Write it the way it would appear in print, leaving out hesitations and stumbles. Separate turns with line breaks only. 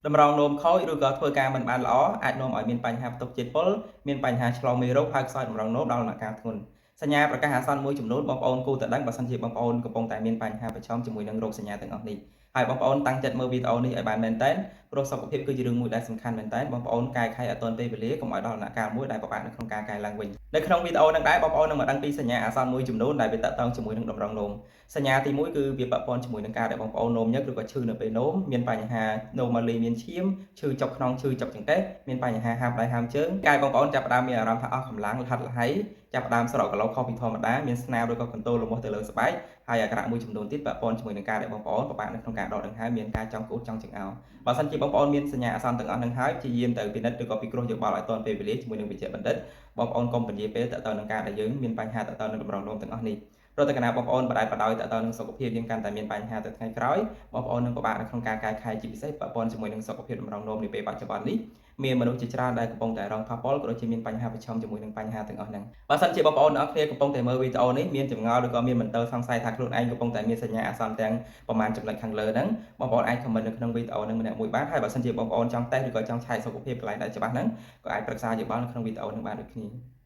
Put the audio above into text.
តម្រងនោមខូចឬក៏ធ្វើការមិនបានល្អអាចនាំឲ្យមានបញ្ហាផ្ទុកជាតិពុលមានបញ្ហាឆ្លងមេរោគហើយខ្សោយតម្រងនោមដល់ដំណាក់កាលធ្ងន់សញ្ញាប្រកាសអាសន្នមួយចំនួនបងប្អូនគួរតែដឹងបើសិនជាបងប្អូនកំពុងតែមានបញ្ហាប្រឈមជាមួយនឹងរោគសញ្ញាទាំងអស់នេះហើយបងប្អូនតាំងចិត្តមើលវីដេអូនេះឲ្យបានមែនទែនព្រោះសុខភាពគឺជារឿងមួយដែលសំខាន់មែនទែនបងប្អូនកែខៃឲ្យទាន់ពេលវេលាកុំឲ្យដល់ដំណាក់កាលមួយដែលពិបាកនៅក្នុងការកែឡើងវិញនៅក្នុងវីដេអូនេះដែរបងប្អូននឹងមកដឹងពីសញ្ញាអាសន្នមួយចំនួនដែលវាតាក់ទងជាមួយនឹងតម្រងនោមសញ្ញាទី1គឺវាពាក់ព័ន្ធជាមួយនឹងការដែលបងប្អូននោមញឹកឬក៏ឈឺនៅពេលនោមមានបញ្ហានោមម៉ាលីមានឈាមឈឺចុកខ្នងឈឺចុកចង្កេះមានបញ្ហាហាមដៃហាមជើងកាយបងប្អូនចាប់ផ្ដើមមានអារម្មណ៍ថាអស់កម្លាំងលះលហើយចាប់ផ្ដើមស្រកកឡូខុសពីធម្មតាមានស្នាមឬក៏កន្ទោលលាស់ទៅលើស្បែកហើយអាការៈមួយចំនួនទៀតពាក់ព័ន្ធជាមួយនឹងការដែលបងប្អូនពិបាកនៅក្នុងការដកដង្ហើមមានការចង់ក្អួតចង់ចង្អោរបើសិនជាបងប្អូនមានសញ្ញាអាសន្នទាំងអស់នឹងហើយព្យាយាមទៅពិនិត្យឬក៏ពិគ្រោះយោបល់ឲ្យទាន់ពេលវេលាជាមួយនឹងវិជ្ជាបណ្ឌិតបងប្អូនកុំពន្យាពេលទៅនឹងការដែលយើងមានបញ្ហាទៅនឹងតម្រងនោមទាំងអស់នេះព្រោះតែកាលណាបងប្អូនបដិបដោយទៅនឹងសុខភាពយើងកាន់តែមានបញ្ហាទៅថ្ងៃក្រោយបងប្អូននឹងពិបាកនៅក្នុងការកែខៃជាពិសេសពាក់ព័ន្ធជាមួយនឹងសុខភាពតម្រងនោមនាពេលបច្ចុប្បន្ននេះមានមនុស្សជាច្រើនដែលកំពុងតែរងផលក៏ដូចជាមានបញ្ហាប្រឈមជាមួយនឹងបញ្ហាទាំងអស់ហ្នឹងបើសិនជាបងប្អូនទាំងអស់គ្នាកំពុងតែមើលវីដេអូនេះមានចម្ងល់ឬក៏មានមន្ទិលសង្ស័យថាខ្លួនឯងកំពុងតែមានសញ្ញាអាសន្នទាំងប្រមាណចំណុចខាងលើហ្នឹងបងប្អូនអាច comment នៅក្នុងវីដេអូហ្នឹងម្នាក់មួយបានហើយបើសិនជាបងប្អូនចង់តេស្តឬក៏ចង់ឆែកសុខភាពកន្លែងដែលច្បាស់ហ្នឹងក៏អាចប្រឹក្សាយោបល់នៅក្នុងវីដេអូហ្នឹងបានដូចគ្នា